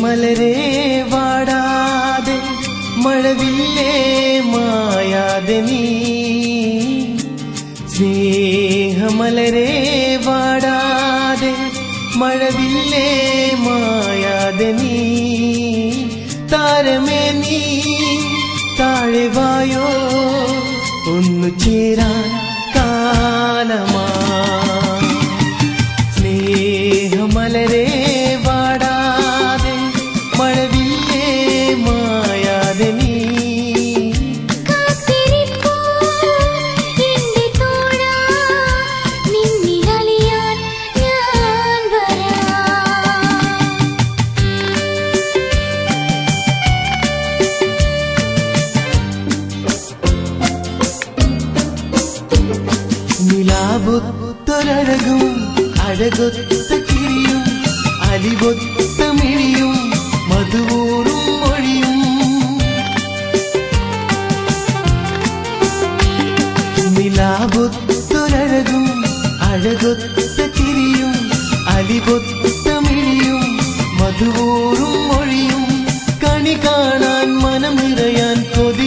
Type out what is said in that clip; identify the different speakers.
Speaker 1: സ്നേഹമലരേ വാടാതെ മഴവില്ലേ മായാതെ നീ സ്നേഹമലരേ വാടാതെ മഴവില്ലേ മായാതെ നീ താരമേ നീ താഴെ വായോ ഒന്നു ചേരാൻ കാലമാ സ്നേഹമലരേ വാടാതെ മഴവില്ലേ മായാതെ നീ നിലാവൊത്തൊരഴകും അഴകൊത്ത കിരിയും അലിവൊത്ത മിഴിയും മധുവൂറും മൊഴിയും നിലാവൊത്തൊരഴകും അഴകൊത്ത കിരിയും അലിവൊത്ത മിഴിയും മധുവൂറും മൊഴിയും കണി കാണാൻ മനം നിറയാൻ കൊതി